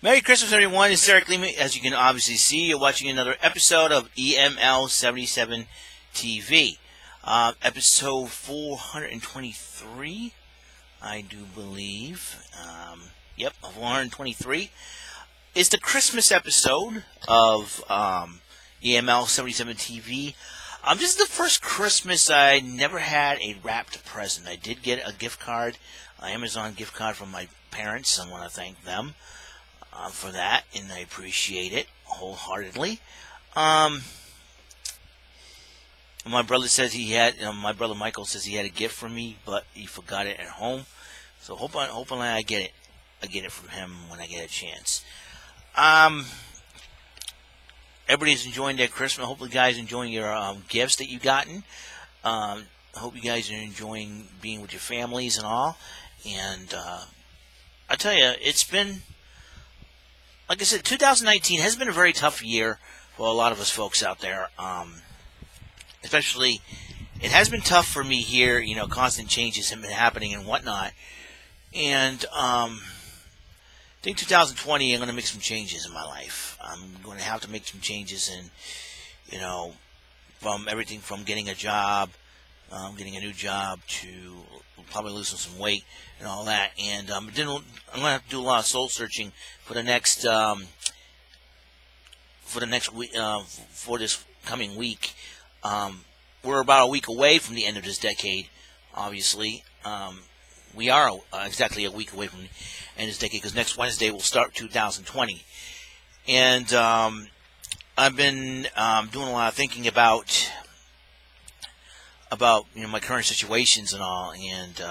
Merry Christmas, everyone. It's Eric Lehman. As you can obviously see, you're watching another episode of EML77 TV. Episode 423, I do believe. Yep, 423. It's the Christmas episode of EML77 TV. This is the first Christmas I never had a wrapped present. I did get a gift card, an Amazon gift card from my parents. I want to thank them for that, and I appreciate it wholeheartedly. My brother says my brother Michael says he had a gift for me, but he forgot it at home. So hopefully I get it. I get it from him when I get a chance. Everybody's enjoying their Christmas. Hopefully, you guys enjoying your gifts that you've gotten. I hope you guys are enjoying being with your families and all. And I tell you, it's been, like I said, 2019 has been a very tough year for a lot of us folks out there. Especially, it has been tough for me here. You know, constant changes have been happening and whatnot. And I think 2020, I'm going to make some changes in my life. I'm going to have to make some changes in, from everything from getting a job, getting a new job, to probably losing some weight and all that. And I'm going to have to do a lot of soul searching for the next week, for this coming week. We're about a week away from the end of this decade, obviously. We are exactly a week away from the end of this decade, because next Wednesday will start 2020. And I've been doing a lot of thinking about my current situations and all, and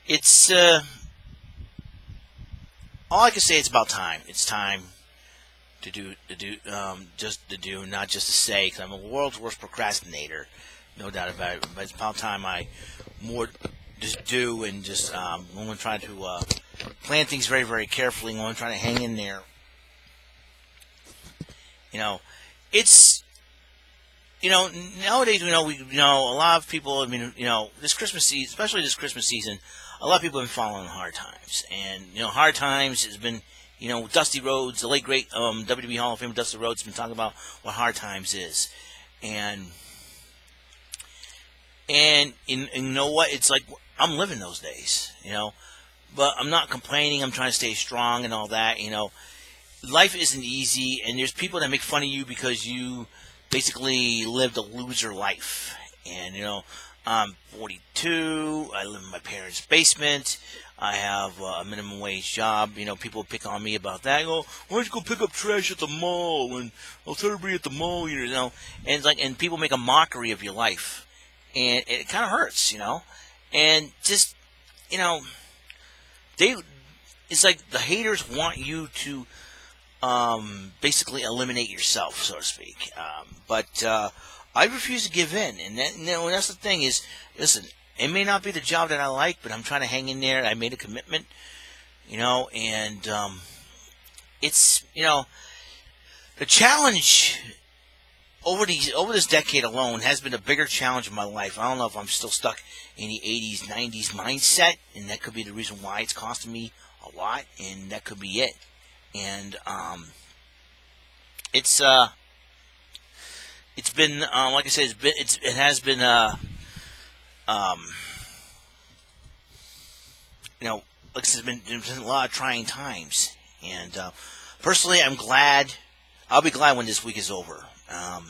it's all I can say. It's about time. It's time to do, not just to say, because I'm a world's worst procrastinator, no doubt about it. But it's about time I more just do, and just I'm going to try to plan things very, very carefully. I'm going to try to hang in there. It's nowadays, a lot of people. This Christmas season, especially this Christmas season, a lot of people have been following hard times, and hard times has been. Dusty Rhodes, the late great WWE Hall of Famer Dusty Rhodes, has been talking about what hard times is, and you know what? It's like I'm living those days, but I'm not complaining. I'm trying to stay strong and all that. Life isn't easy, and there's people that make fun of you because you basically lived a loser life. And I'm 42. I live in my parents' basement. I have a minimum wage job. People pick on me about that. Go, why don't you go pick up trash at the mall? And I'll tell everybody at the mall, And it's like, and people make a mockery of your life, and it kind of hurts, And just, it's like the haters want you to basically eliminate yourself, so to speak. But I refuse to give in, and that's the thing is, listen, it may not be the job that I like, but I'm trying to hang in there. I made a commitment, and it's, the challenge over this decade alone has been a bigger challenge in my life. I don't know if I'm still stuck in the 80s, 90s mindset, and that could be the reason why it's costing me a lot, and that could be it. And it's been like I said, it has been like I said, there's been a lot of trying times, and personally, I'm glad. I'll be glad when this week is over. I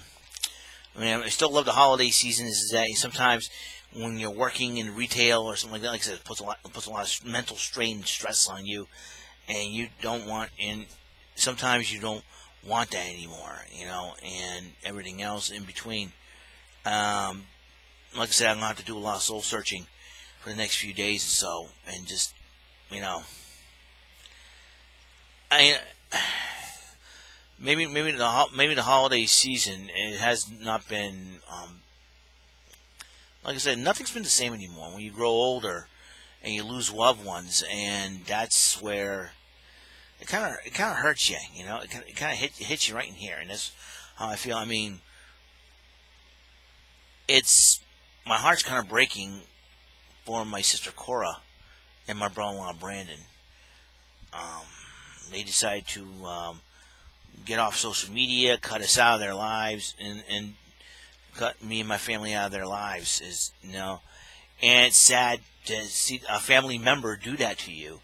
still love the holiday season. Is that sometimes when you're working in retail or something like I said, it puts a lot of mental strain and stress on you, and you don't want. And sometimes you don't want that anymore, and everything else in between. Like I said, I'm gonna have to do a lot of soul searching for the next few days or so, and just, maybe the holiday season, it has not been, like I said, nothing's been the same anymore. When you grow older and you lose loved ones, and that's where it kind of hurts you, It kind of hits you right in here, and that's how I feel. My heart's kind of breaking for my sister Cora and my brother-in-law Brandon. they decide to get off social media, cut us out of their lives, and cut me and my family out of their lives. And it's sad to see a family member do that to you,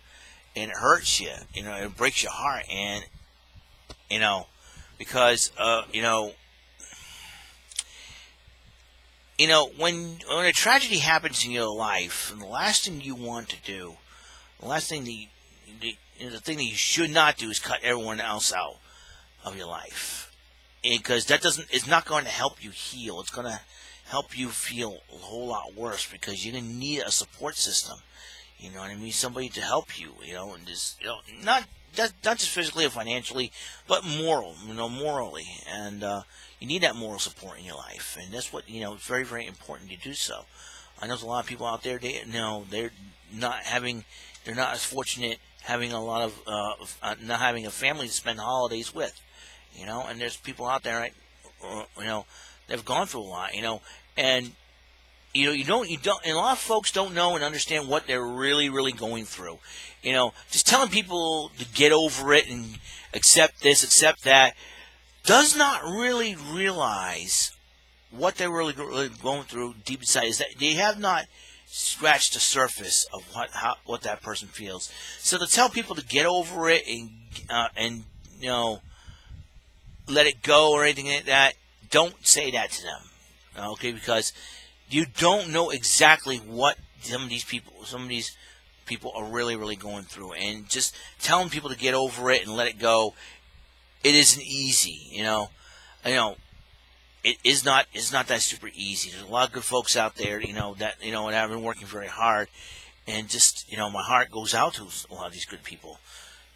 and it hurts you. It breaks your heart, and because when a tragedy happens in your life, and the last thing you want to do, the last thing the thing that you should not do is cut everyone else out of your life, because it's not going to help you heal. It's going to help you feel a whole lot worse, because you're going to need a support system. You know what I mean? Somebody to help you. And just not just physically or financially, but morally, and you need that moral support in your life, and that's what it's very, very important to do so. I know there's a lot of people out there. They're not as fortunate having a lot of not having a family to spend holidays with, and there's people out there, right? They've gone through a lot, and you don't, and a lot of folks don't know and understand what they're really, really going through. Just telling people to get over it and accept this, accept that, does not really realize what they're really going through deep inside. Is that they have not scratched the surface of what that person feels. So to tell people to get over it and let it go or anything like that, don't say that to them, okay? Because you don't know exactly what some of these people are really, really going through, and just telling people to get over it and let it go, it isn't easy. It is not. It's not that super easy. There's a lot of good folks out there, that and have been working very hard, and just my heart goes out to a lot of these good people,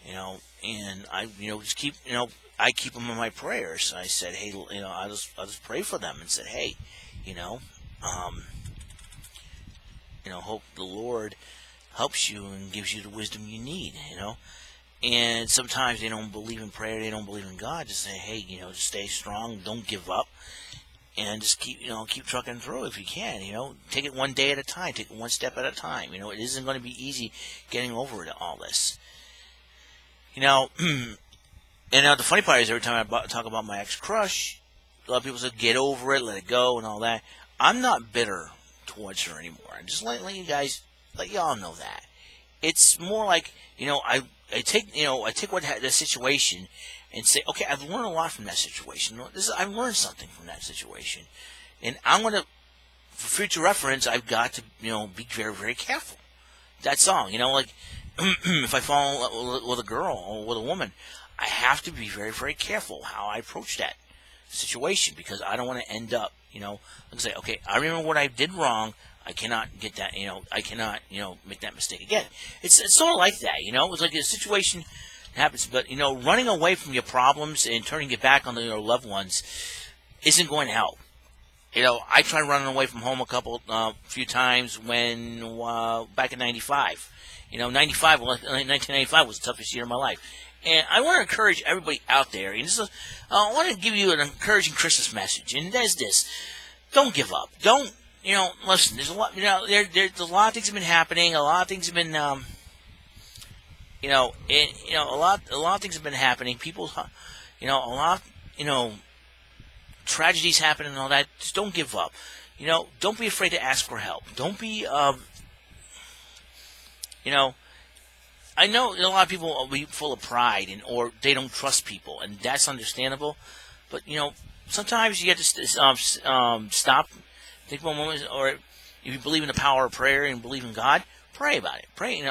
and I just keep I keep them in my prayers. I said, hey, I'll just pray for them and said, hey, hope the Lord helps you and gives you the wisdom you need, And sometimes they don't believe in prayer, they don't believe in God. Just say, hey, just stay strong, don't give up, and just keep trucking through if you can. Take it one day at a time, take it one step at a time. It isn't going to be easy getting over all this. And the funny part is, every time I talk about my ex-crush, a lot of people say, get over it, let it go, and all that. I'm not bitter towards her anymore. I'm just let y'all know that. It's more like, I take the situation and say, okay, I've learned a lot from that situation. I've learned something from that situation, and I'm gonna, for future reference, I've got to, be very, very careful. That's all. If I fall in love with a girl or with a woman, I have to be very, very careful how I approach that situation, because I don't want to end up, like say, okay, I remember what I did wrong. I cannot get that, I cannot, make that mistake again. It's sort of like that, It's like a situation happens, but, running away from your problems and turning your back on your loved ones isn't going to help. I tried running away from home a few times when, back in 95. 1995 was the toughest year of my life. And I want to encourage everybody out there, and I want to give you an encouraging Christmas message, and that's this: don't give up. Don't, listen. There's a lot, there's a lot of things have been happening. A lot of things have been, a lot of things have been happening. People, a lot, tragedies happen and all that. Just don't give up. Don't be afraid to ask for help. Don't be, I know a lot of people will be full of pride or they don't trust people, and that's understandable. But sometimes you have to stop, take one moment, or if you believe in the power of prayer and believe in God, pray about it. Pray,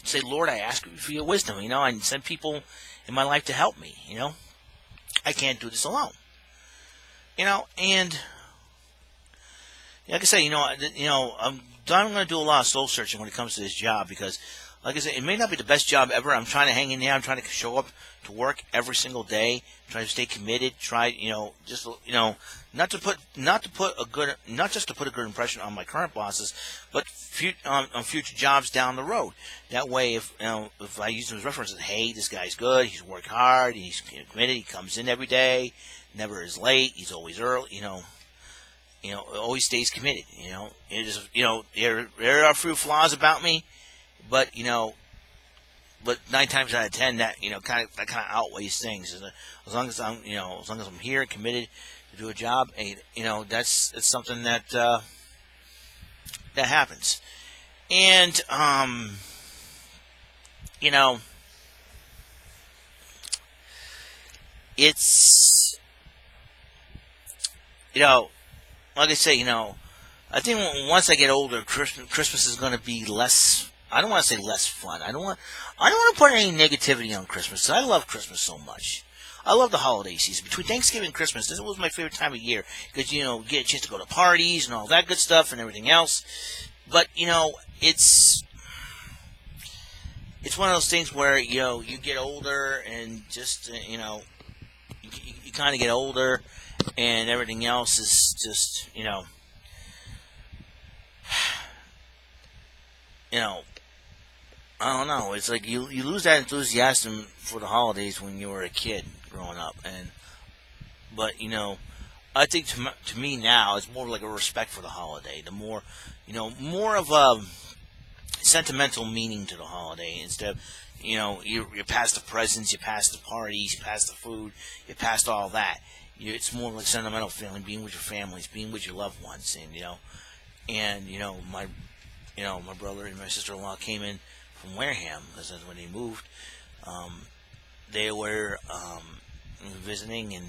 say, Lord, I ask you for your wisdom, and send people in my life to help me. I can't do this alone. And like I say, I'm going to do a lot of soul searching when it comes to this job, because, like I said, it may not be the best job ever. I'm trying to hang in there. I'm trying to show up to work every single day. Try to stay committed. Try, not just to put a good impression on my current bosses, but on future jobs down the road. That way, if I use them as references, hey, this guy's good. He's worked hard. He's committed. He comes in every day. Never is late. He's always early. Always stays committed. It is. There are a few flaws about me. But, but 9 times out of 10, that that kind of outweighs things. As long as I'm here, committed to do a job, and it's something that that happens. And you know, it's like I say, I think once I get older, Christmas is going to be less. I don't want to say less fun. I don't want to put any negativity on Christmas. I love Christmas so much. I love the holiday season. Between Thanksgiving and Christmas, this was my favorite time of year because you get a chance to go to parties and all that good stuff and everything else. But it's one of those things where you get older and just you kind of get older and everything else is just you know I don't know. It's like you lose that enthusiasm for the holidays when you were a kid growing up, but I think to me now it's more like a respect for the holiday. The more of a sentimental meaning to the holiday instead of you're past the presents, you're past the parties, you're past the food, you're past all that. It's more like sentimental feeling, being with your families, being with your loved ones, and my brother and my sister-in-law came in from Wareham because that's when they moved. They were visiting, and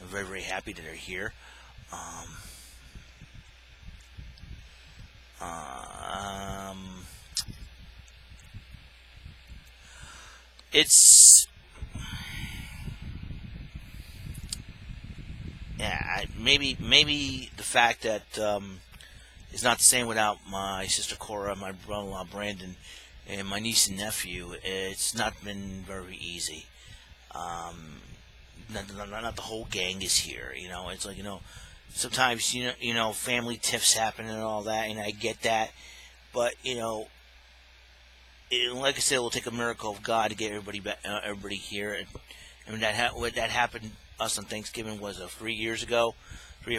I'm very, very happy that they're here. Um, it's yeah, maybe the fact that it's not the same without my sister Cora, my brother-in-law Brandon, and my niece and nephew. It's not been very easy. Um, not the whole gang is here. It's like sometimes family tiffs happen and all that, and I get that, but like I said, it will take a miracle of God to get everybody here. And when what that happened us on Thanksgiving was 3 or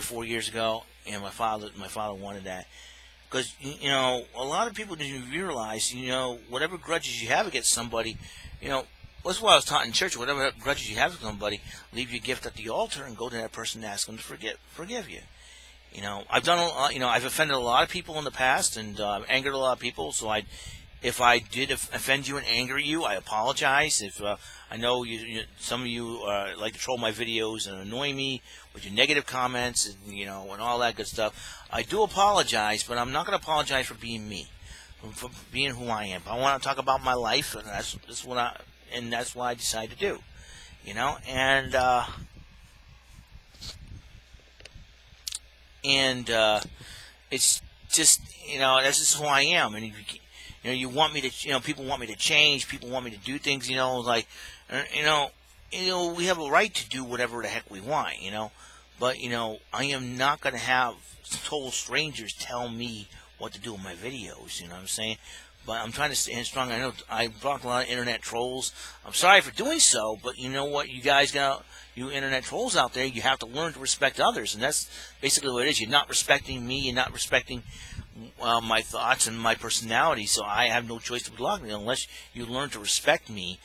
4 years ago, and my father wanted that because a lot of people didn't realize whatever grudges you have against somebody, that's what I was taught in church. Whatever grudges you have with somebody, leave your gift at the altar and go to that person and ask them to forgive you. I've done a lot. I've offended a lot of people in the past and angered a lot of people. So if I did offend you and anger you, I apologize. If I know some of you like to troll my videos and annoy me with your negative comments and and all that good stuff, I do apologize, but I'm not going to apologize for being me, for being who I am. I want to talk about my life, and that's what I decided to do. And it's just that's just who I am. And you want me to people want me to change, people want me to do things like we have a right to do whatever the heck we want, but I am not going to have total strangers tell me what to do in my videos. What I'm saying? But I'm trying to stand strong. I know I brought a lot of internet trolls. I'm sorry for doing so, but you know what? You guys you internet trolls out there, you have to learn to respect others, and that's basically what it is. You're not respecting me. You're not respecting my thoughts and my personality, so I have no choice to block me unless you learn to respect me,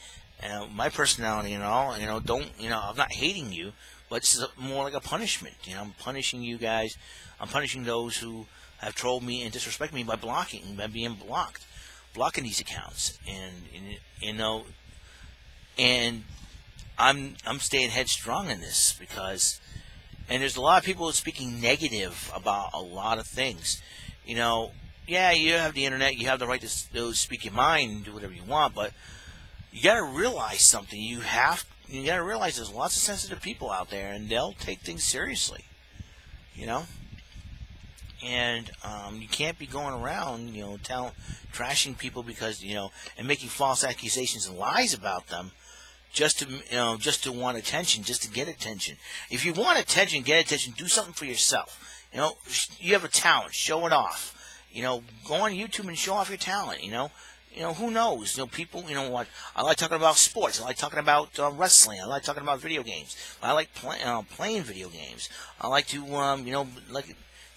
my personality and all. Don't I'm not hating you, but this is more like a punishment. I'm punishing you guys. I'm punishing those who have trolled me and disrespect me by being blocking these accounts, and I'm staying headstrong in this because, and there's a lot of people speaking negative about a lot of things. Yeah, you have the internet, you have the right to speak your mind and do whatever you want, but you got to realize something. You got to realize there's lots of sensitive people out there, and they'll take things seriously. And you can't be going around, trashing people because and making false accusations and lies about them just to want attention, just to get attention. If you want attention, get attention, do something for yourself. You have a talent, show it off. Go on YouTube and show off your talent. Who knows? People. What? I like talking about sports. I like talking about wrestling. I like talking about video games. I like playing video games. I like to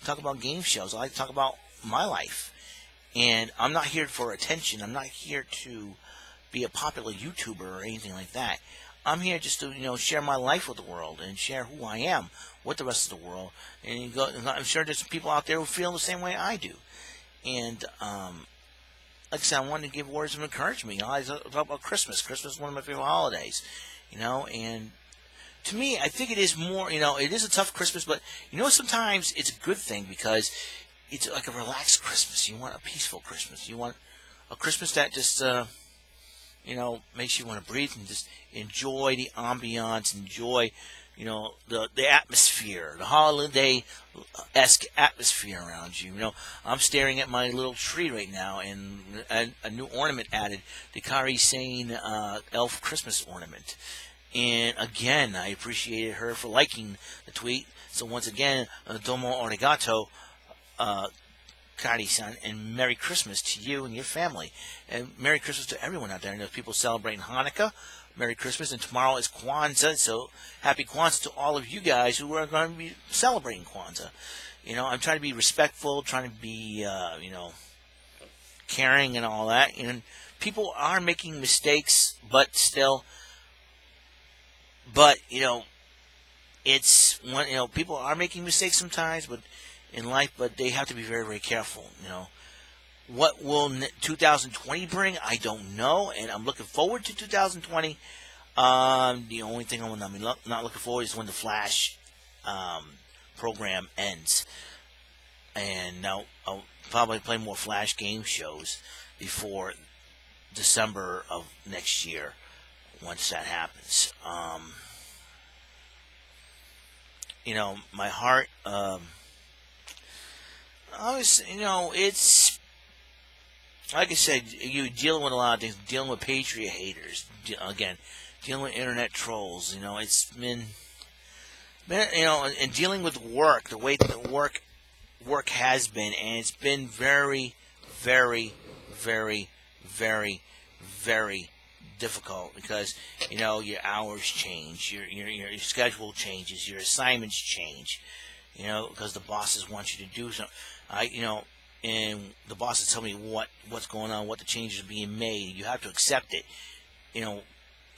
talk about game shows. I like to talk about my life. And I'm not here for attention. I'm not here to be a popular YouTuber or anything like that. I'm here just to, share my life with the world and share who I am with the rest of the world. And I'm sure there's some people out there who feel the same way I do. And like I said, I wanted to give words of encouragement. I talk about Christmas. Christmas is one of my favorite holidays. And to me, I think it is more. It is a tough Christmas, but sometimes it's a good thing because it's like a relaxed Christmas. You want a peaceful Christmas. You want a Christmas that just makes you want to breathe and just enjoy the ambiance, enjoy, the atmosphere, the holiday-esque atmosphere around you. I'm staring at my little tree right now, and a new ornament added, the Kari Sane elf Christmas ornament. And again, I appreciated her for liking the tweet. So once again, domo arigato, Kari-san, and Merry Christmas to you and your family. And Merry Christmas to everyone out there. I know people celebrating Hanukkah. Merry Christmas. And tomorrow is Kwanzaa. So happy Kwanzaa to all of you guys who are going to be celebrating Kwanzaa. I'm trying to be respectful, trying to be, caring and all that. And people are making mistakes, but still. But, it's when, people are making mistakes sometimes, but in life, but they have to be very, very careful. What will 2020 bring? I don't know, and I'm looking forward to 2020. The only thing I'm not looking forward is when the Flash program ends, and now I'll probably play more Flash game shows before December of next year. Once that happens, my heart. It's like I said, you're dealing with a lot of things, dealing with Patriot haters, dealing with internet trolls. It's been, and dealing with work, the way that the work has been, and it's been very, very, very, very, very difficult because your hours change, your schedule changes, your assignments change, because the bosses want you to do something. And the bosses tell me what's going on, what the changes are being made. You have to accept it, and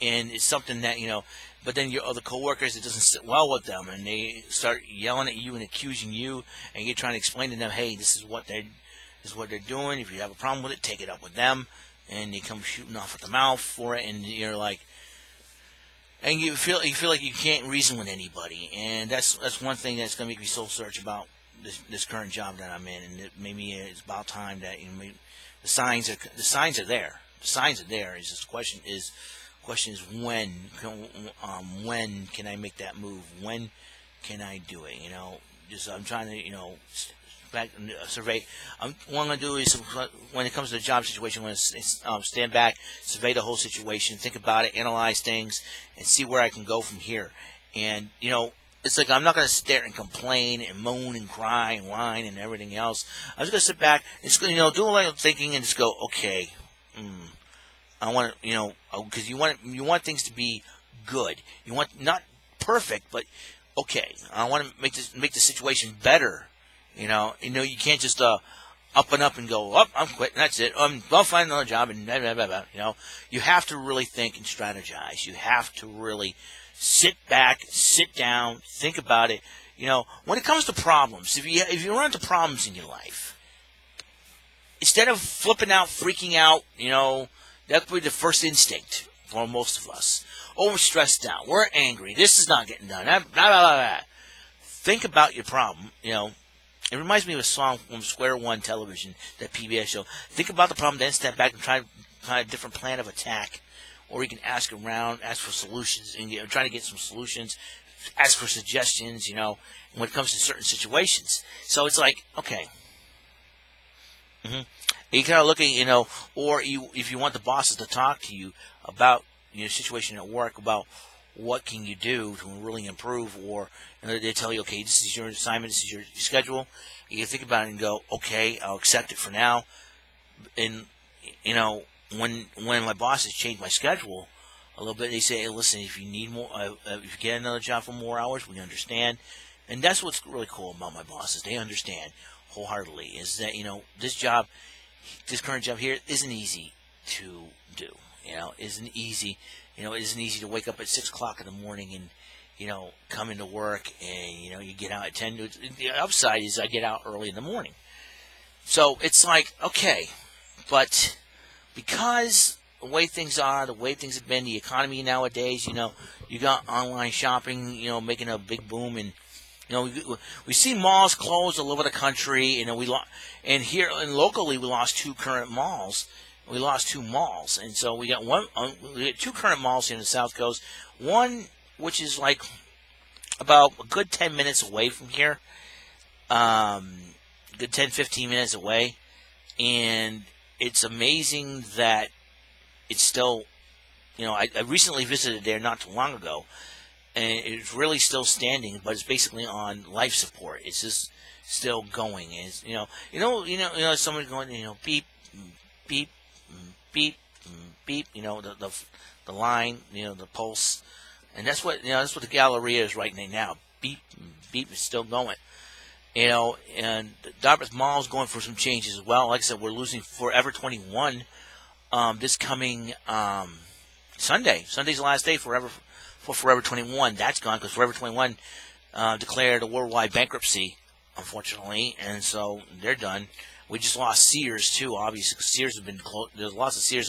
it's something that But then your other coworkers, it doesn't sit well with them, and they start yelling at you and accusing you, and you're trying to explain to them, hey, this is what they're doing. If you have a problem with it, take it up with them. And they come shooting off at the mouth for it, and you're like, and you feel like you can't reason with anybody, and that's one thing that's gonna make me soul search about this current job that I'm in, and maybe it's about time that the signs are there. The signs are there. It's just the question is when can I make that move? When can I do it? I'm trying to back survey. What I'm going to do is, when it comes to the job situation, I'm going to stand back, survey the whole situation, think about it, analyze things, and see where I can go from here. And it's like I'm not going to sit there and complain and moan and cry and whine and everything else. I'm just going to sit back and do a lot of thinking and just go, okay, I want to, because you want things to be good. You want not perfect, but okay. I want to make the situation better. You can't just up and go, oh, I'm quitting, that's it. I'll find another job and blah, blah, blah, blah. You have to really think and strategize. You have to really sit back, sit down, think about it. When it comes to problems, if you run into problems in your life, instead of flipping out, freaking out, that would be the first instinct for most of us. Oh, we're stressed out. We're angry. This is not getting done. Blah, blah, blah, blah. Think about your problem, It reminds me of a song from Square One Television, that PBS show. Think about the problem, then step back and try a different plan of attack. Or you can ask around, ask for solutions, and try to get some solutions, ask for suggestions, when it comes to certain situations. So it's like, okay. You kind of look at, or if you want the bosses to talk to you about your situation at work, about what can you do to really improve, or they tell you, okay, this is your assignment, this is your schedule. You can think about it and go, okay, I'll accept it for now. And when my bosses change my schedule a little bit, they say, hey, listen, if you need more, if you get another job for more hours, we understand. And that's what's really cool about my bosses. They understand wholeheartedly, is that this current job here isn't easy to do. It isn't easy. It isn't easy to wake up at 6 o'clock in the morning and come into work, and you get out at 10. The upside is I get out early in the morning, so it's like, okay, but because the way things are, the way things have been, the economy nowadays, you got online shopping, making a big boom, and we see malls closed all over the country. And here and locally we lost two current malls. We lost two malls, and so we got two current malls here in the South Coast. One which is like about a good 10 minutes away from here, good 10, 15 minutes away, and it's amazing that it's still, I recently visited there not too long ago, and it's really still standing, but it's basically on life support. It's just still going. It's, someone's going, beep, beep, beep, beep, the line, the pulse, and that's what the Galleria is right now. Beep, beep is still going. And Dartmouth Mall is going for some changes as well. Like I said, we're losing Forever 21 this coming Sunday. Sunday's the last day for Forever 21. That's gone because Forever 21 declared a worldwide bankruptcy, unfortunately, and so they're done. We just lost Sears too, obviously, because Sears have been closed. There's lots of Sears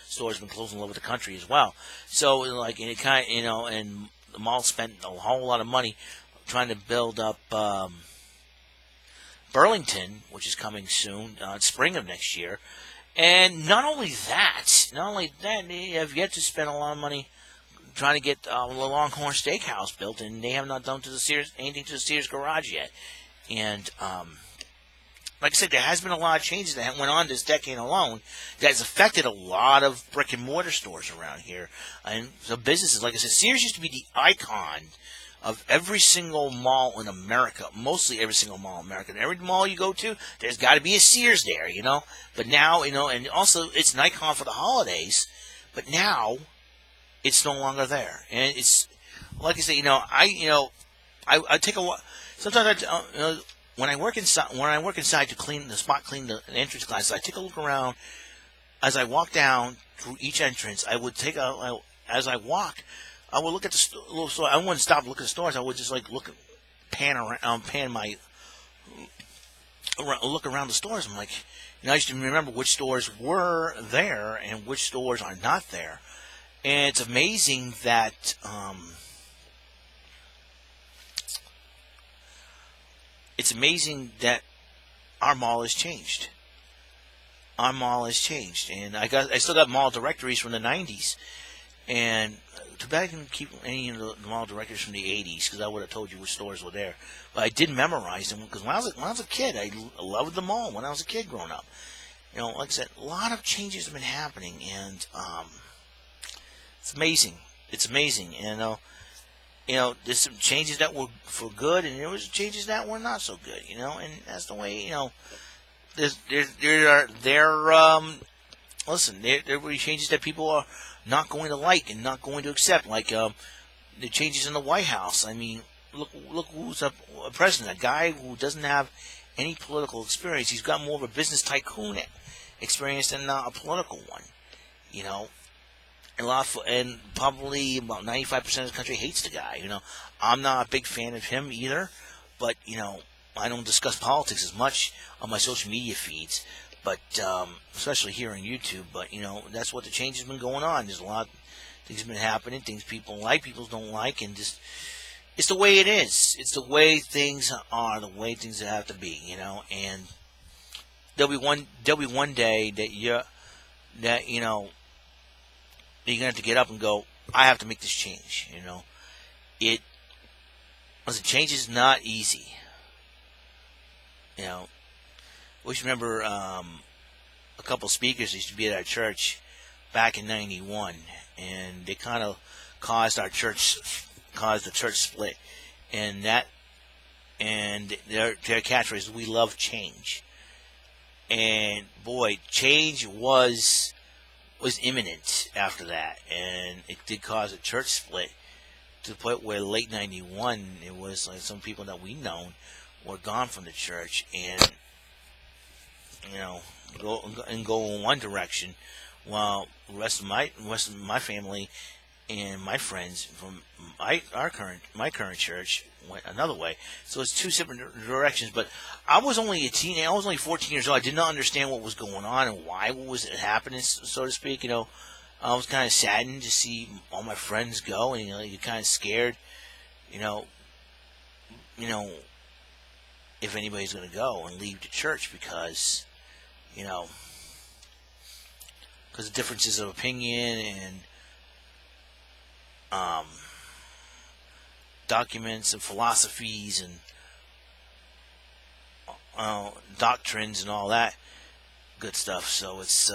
stores have been closing all over the country as well. So like, and it kind of, and the mall spent a whole lot of money trying to build up Burlington, which is coming soon, spring of next year. And not only that, they have yet to spend a lot of money trying to get the Longhorn Steakhouse built, and they have not done anything to the Sears garage yet. And like I said, there has been a lot of changes that went on this decade alone that has affected a lot of brick and mortar stores around here. And the businesses, like I said, Sears used to be the icon of every single mall in America, mostly every single mall in America. And every mall you go to, there's got to be a Sears there, But now, and also it's an icon for the holidays, but now it's no longer there. And it's, like I say, I take a, sometimes when I work inside to clean the entrance classes, I take a look around as I walk down through each entrance. As I walk, I would look at the little store. I wouldn't stop to look at the stores. I would just like look around the stores. I'm like, I used to remember which stores were there and which stores are not there. And it's amazing that our mall has changed. Our mall has changed, and I still got mall directories from the '90s, and too bad I didn't keep any of the mall directories from the '80s, because I would have told you which stores were there. But I did memorize them, because when I was a kid, I loved the mall. When I was a kid growing up, like I said, a lot of changes have been happening, and it's amazing. It's amazing, and there's some changes that were for good, and there was changes that were not so good, and that's the way, there were changes that people are not going to like and not going to accept, like the changes in the White House. I mean, look who's a president, a guy who doesn't have any political experience. He's got more of a business tycoon experience than a political one, and probably about 95% of the country hates the guy. I'm not a big fan of him either, but I don't discuss politics as much on my social media feeds, but especially here on YouTube. But that's what the change has been going on. There's a lot of things have been happening, things people like, people don't like, and just it's the way it is. It's the way things are, the way things have to be. And there'll be one day that you're going to have to get up and go, I have to make this change, change is not easy. We should remember a couple speakers used to be at our church back in '91, and they kind of caused the church split, and their catchphrase is, "We love change." And boy, change was imminent after that, and it did cause a church split to the point where late '91, it was like some people that we known were gone from the church, and go in one direction, while rest of my family and my friends from my current church went another way. So it's two different directions. But I was only a teenager. I was only 14 years old. I did not understand what was going on and why what was happening, so to speak. I was kind of saddened to see all my friends go, and you're kind of scared. You know, you know, if anybody's going to go and leave the church because, because of differences of opinion and documents and philosophies and doctrines and all that good stuff. So it's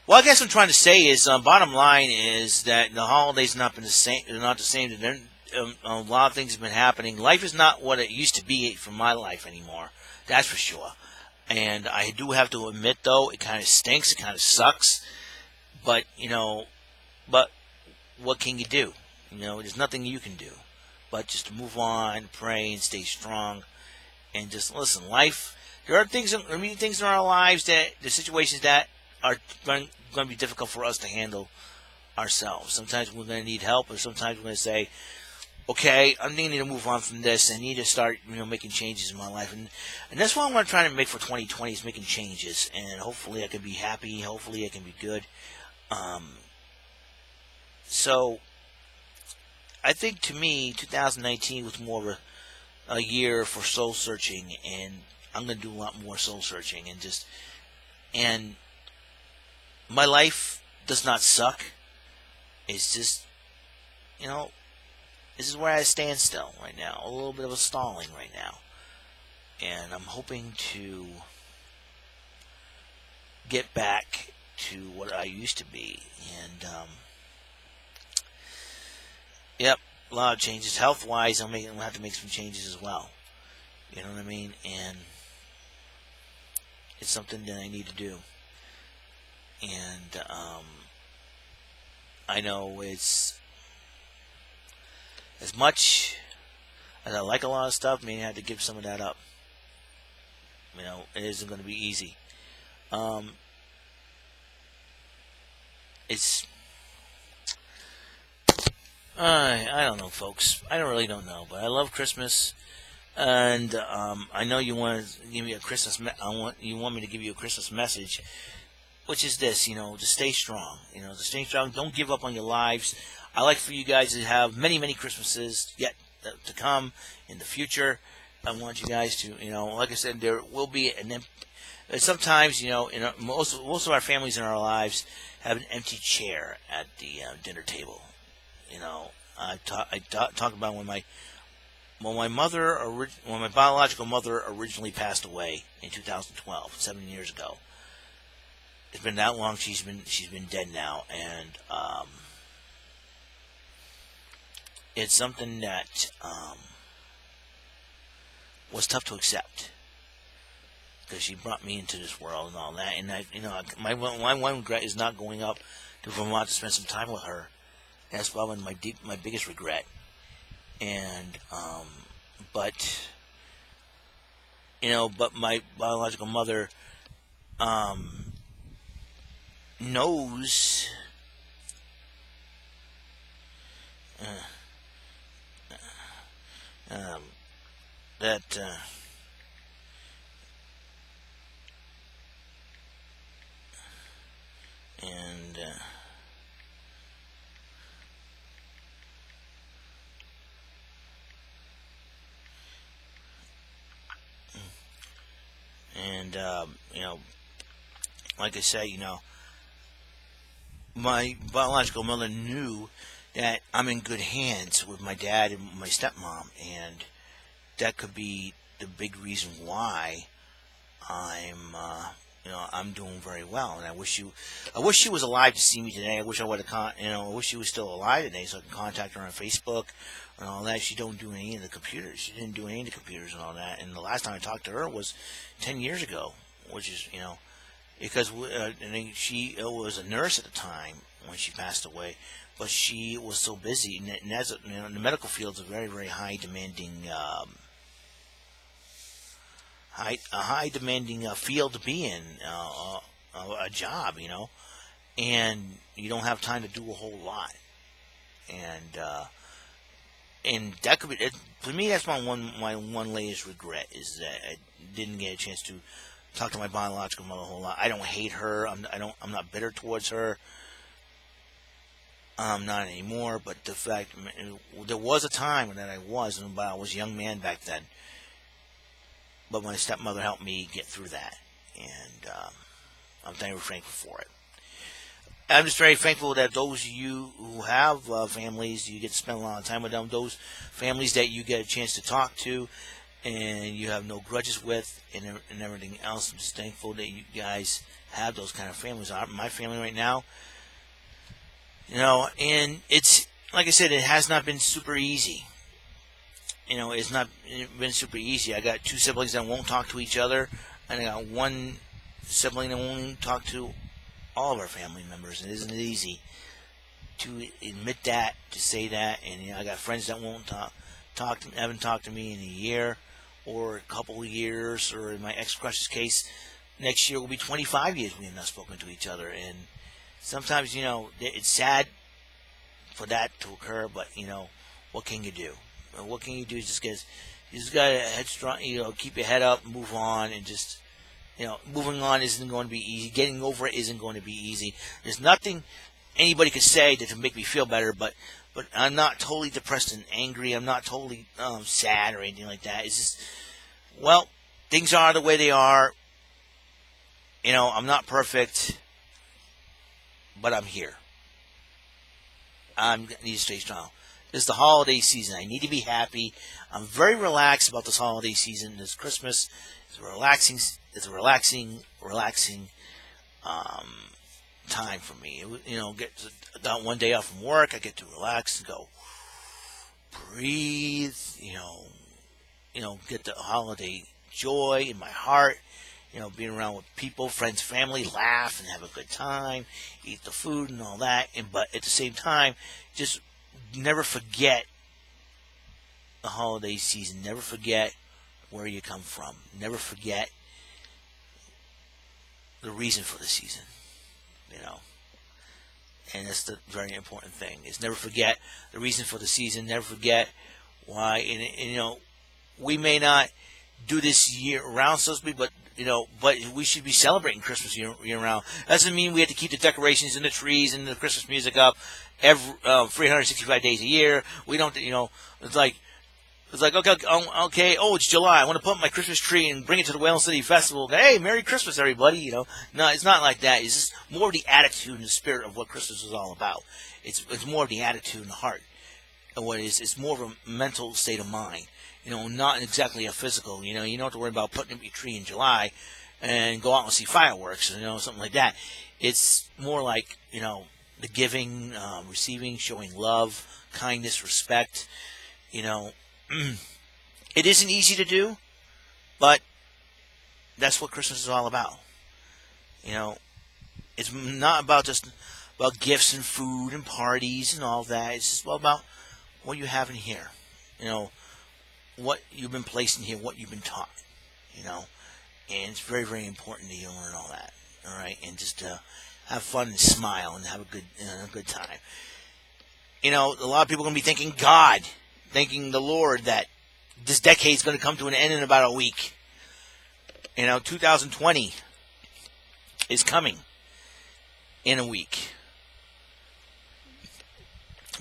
well, I guess what I'm trying to say is, bottom line is that the holidays not been the same. They're not the same. A lot of things have been happening. Life is not what it used to be for my life anymore. That's for sure. And I do have to admit, though, it kind of stinks. It kind of sucks. But but what can you do? There's nothing you can do, but just to move on, pray, and stay strong, and just listen. Life. There are things in our lives the situations that are going to be difficult for us to handle ourselves. Sometimes we're going to need help, or sometimes we're going to say, okay, I need to move on from this. I need to start, making changes in my life. And that's what I'm trying to make for 2020 is making changes. And hopefully I can be happy. Hopefully I can be good. So I think to me, 2019 was more of a year for soul searching. And I'm going to do a lot more soul searching. And my life does not suck. It's just, this is where I stand still right now. A little bit of a stalling right now. And I'm hoping to get back to what I used to be. And, yep, a lot of changes. Health-wise, I'm going to have to make some changes as well. You know what I mean? And it's something that I need to do. And I know it's, as much as I like a lot of stuff, I may have to give some of that up. It isn't going to be easy. It's, I don't know, folks. I really don't know, but I love Christmas. And I know you want to give me a Christmas. You want me to give you a Christmas message, which is this: to stay strong. To stay strong. Don't give up on your lives. I like for you guys to have many, many Christmases yet to come in the future. I want you guys to, like I said, there will be sometimes, most of our families in our lives have an empty chair at the dinner table. I talk about when my biological mother originally passed away in 2012, 7 years ago. It's been that long. She's been dead now, and it's something that was tough to accept because she brought me into this world and all that. And my one regret is not going up to Vermont to spend some time with her. That's probably my biggest regret. And but my biological mother knows that like I say, my biological mother knew that I'm in good hands with my dad and my stepmom, and that could be the big reason why I'm doing very well. And I wish she was alive to see me today. I wish I would have I wish she was still alive today so I can contact her on Facebook and all that. She don't do any of the computers. She didn't do any of the computers and all that. And the last time I talked to her was 10 years ago, which is, because she was a nurse at the time when she passed away, but she was so busy. And as the medical field is a very, very high demanding high demanding field to be in. a job, and you don't have time to do a whole lot. And that could be for me. That's my one latest regret is that I didn't get a chance to talk to my biological mother a whole lot. I don't hate her. I'm not bitter towards her. Not anymore. But the fact there was a time that I was a young man back then. But my stepmother helped me get through that, and I'm very thankful for it. I'm just very thankful that those of you who have families, you get to spend a lot of time with them. Those families that you get a chance to talk to, and you have no grudges with, and everything else. I'm just thankful that you guys have those kind of families. My family right now, and it's like I said, it has not been super easy. It's not been super easy. I got two siblings that won't talk to each other, and I got one sibling that won't talk to all of our family members. It isn't easy to admit that, to say that, and I got friends that won't haven't talked to me in a year or a couple of years, or in my ex-crush's case, next year will be 25 years we have not spoken to each other. And sometimes, it's sad for that to occur, but what can you do? What can you do? You just got to headstrong, keep your head up, move on, and just, moving on isn't going to be easy. Getting over it isn't going to be easy. There's nothing anybody could say to make me feel better, but I'm not totally depressed and angry. I'm not totally sad or anything like that. It's just, things are the way they are. I'm not perfect, but I'm here. I need to stay strong. It's the holiday season. I need to be happy. I'm very relaxed about this holiday season. This Christmas is relaxing. It's a relaxing time for me. Got one day off from work. I get to relax and go breathe. Get the holiday joy in my heart. Being around with people, friends, family, laugh and have a good time, eat the food and all that. But at the same time, just never forget the holiday season. Never forget where you come from. Never forget the reason for the season. And that's the very important thing, is never forget the reason for the season. Never forget why. And we may not do this year round, so to speak, but we should be celebrating Christmas year round. Doesn't mean we have to keep the decorations and the trees and the Christmas music up every 365 days a year. We don't, it's like okay. Oh, it's July. I want to put up my Christmas tree and bring it to the Whale City Festival. Hey, Merry Christmas, everybody. No, it's not like that. It's just more of the attitude and the spirit of what Christmas is all about. It's more of the attitude and the heart of what it is. It's more of a mental state of mind. Not exactly a physical. You don't have to worry about putting up your tree in July and go out and see fireworks, something like that. It's more like, the giving, receiving, showing love, kindness, respect. It isn't easy to do, but that's what Christmas is all about. It's not about just about gifts and food and parties and all that. It's just about what you have in here. What you've been placed in here, what you've been taught, and it's very, very important that you learn all that, all right, and just have fun and smile and have a good time. A lot of people are going to be thanking the Lord that this decade is going to come to an end in about a week. 2020 is coming in a week.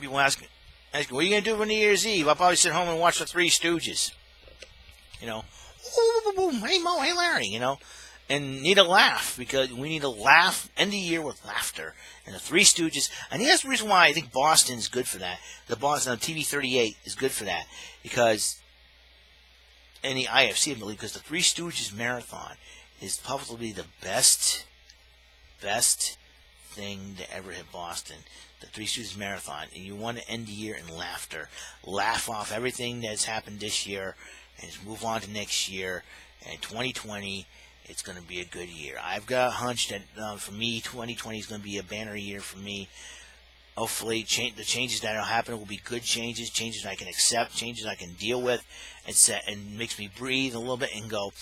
People ask me, what are you going to do for New Year's Eve? I'll probably sit home and watch the Three Stooges. Hey Mo, hey Larry, and need a laugh, because we need to laugh, end the year with laughter. And the Three Stooges, I think that's the reason why I think Boston is good for that. The Boston on TV 38 is good for that, because, and the IFC, I believe, because the Three Stooges marathon is probably the best thing to ever hit Boston. The Three Stooges marathon, and you want to end the year in laughter. Laugh off everything that's happened this year, and just move on to next year. And 2020, it's going to be a good year. I've got a hunch that for me, 2020 is going to be a banner year for me. Hopefully, the changes that will happen will be good changes I can accept, changes I can deal with, and makes me breathe a little bit and go,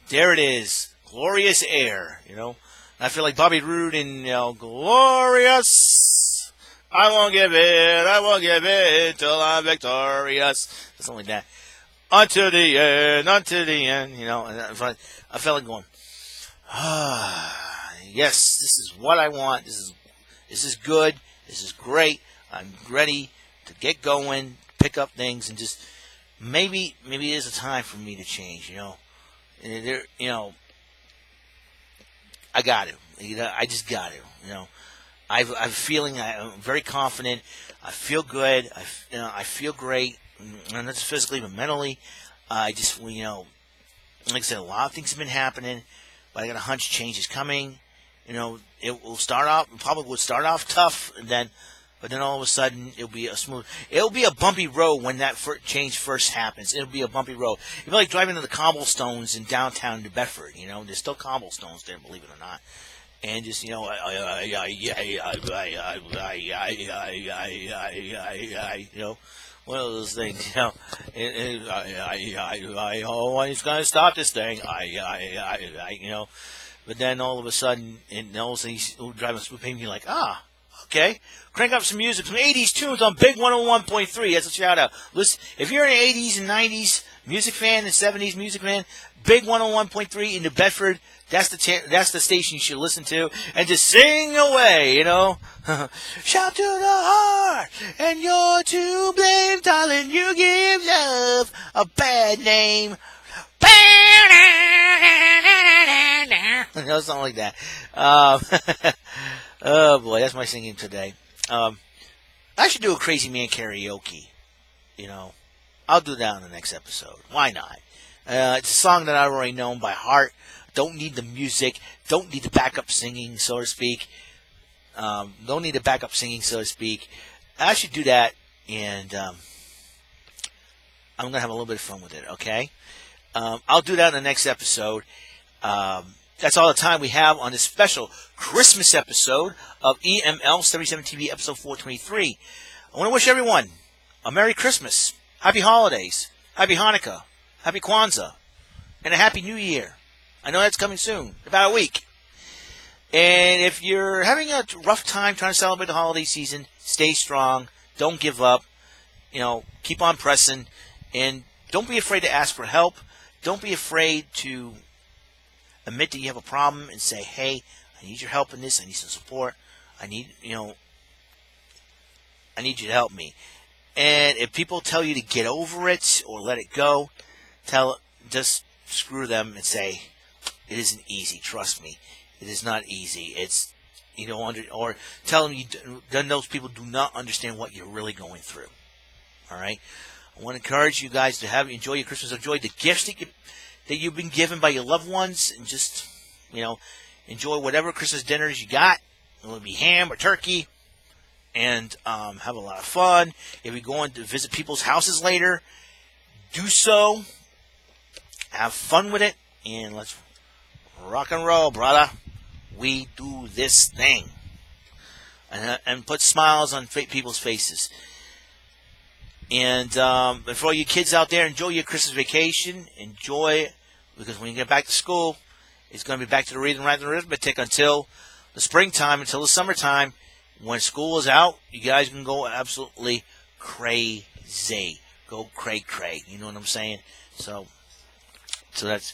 there it is. glorious air, you know. And I feel like Bobby Roode in, glorious. I won't give it till I'm victorious. Something like that. Until the end, you know. And I felt like going, yes, this is what I want. This is good. This is great. I'm ready to get going, pick up things, and just maybe there's a time for me to change. You know, and there, you know, I got to. You know, I just got to. You know, I'm feeling. I'm very confident. I feel good. I feel great, and not just physically but mentally. I just, you know, like I said, a lot of things have been happening, but I got a hunch change is coming. You know, it will start off, probably would start off tough, but then all of a sudden it'll be a bumpy road when that change first happens. It'll be a bumpy road. It'll be like driving to the cobblestones in downtown New Bedford. You know, there's still cobblestones there, believe it or not. And just, you know, you know, one of those things, you know. He's gonna stop this thing. You know. But then all of a sudden, he's driving a smooth pavement. You're like, okay. Crank up some music, some 80s tunes on Big 101.3. That's a shout out. Listen, if you're an 80s and 90s music fan and 70s music fan, Big 101.3 in New Bedford. That's the station you should listen to, and just sing away, you know. Shout to the heart, and you're to blame, darling. You give love a bad name. You know, something like that. Oh boy, that's my singing today. I should do a Crazy Man karaoke. You know, I'll do that in the next episode. Why not? It's a song that I've already known by heart. Don't need the music. Don't need the backup singing, so to speak. Don't need the backup singing, so to speak. I should do that, and I'm going to have a little bit of fun with it, okay? I'll do that in the next episode. That's all the time we have on this special Christmas episode of EML77 TV, episode 423. I want to wish everyone a Merry Christmas, Happy Holidays, Happy Hanukkah, Happy Kwanzaa, and a Happy New Year. I know that's coming soon, about a week. And if you're having a rough time trying to celebrate the holiday season, stay strong. Don't give up. You know, keep on pressing. And don't be afraid to ask for help. Don't be afraid to admit that you have a problem and say, hey, I need your help in this. I need some support. I need you to help me. And if people tell you to get over it or let it go, just screw them and say, it isn't easy. Trust me, it is not easy. It's or tell them then those people do not understand what you're really going through. All right. I want to encourage you guys to enjoy your Christmas. Enjoy the gifts that you've been given by your loved ones, and just enjoy whatever Christmas dinners you got. It will be ham or turkey, and have a lot of fun. If you're going to visit people's houses later, do so. Have fun with it, and let's rock and roll, brother. We do this thing. And put smiles on people's faces. And for all you kids out there, enjoy your Christmas vacation. Enjoy it, because when you get back to school, it's going to be back to the reading, writing, and arithmetic until the springtime, until the summertime. When school is out, you guys can go absolutely crazy. Go cray. You know what I'm saying? So that's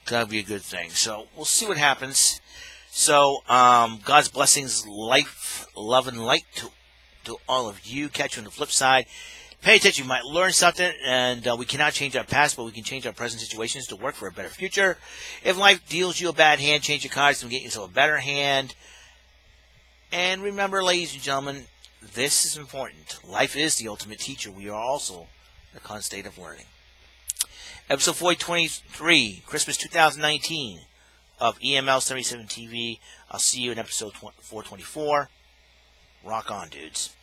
going to be a good thing. So we'll see what happens. So God's blessings, life, love, and light to all of you. Catch you on the flip side. Pay attention. You might learn something, and we cannot change our past, but we can change our present situations to work for a better future. If life deals you a bad hand, change your cards and get yourself a better hand. And remember, ladies and gentlemen, this is important. Life is the ultimate teacher. We are also in a constant state of learning. Episode 423, Christmas 2019 of EML77 TV. I'll see you in episode 424. Rock on, dudes.